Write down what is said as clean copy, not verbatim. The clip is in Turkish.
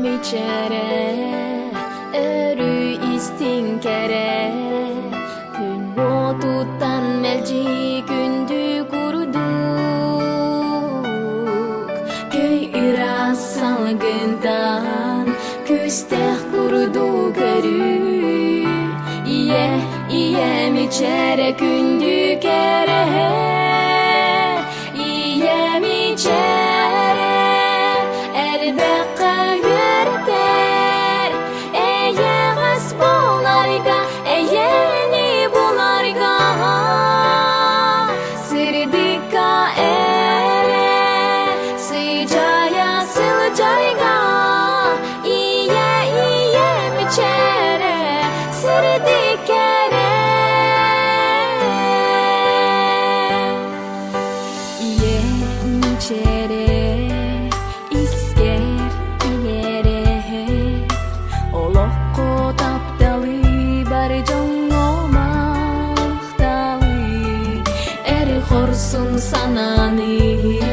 Miçere örü istinkere gün tutan melci gündü kuruduk köy iras salgından küsteh kurudu körü iye miçere gündü kere iye miçere elbette yürüter eye gaz bolarga eyeni bularga sirdika ere sıcaya sılcayga iye miçere sirdikere iye miçere Korsun sanani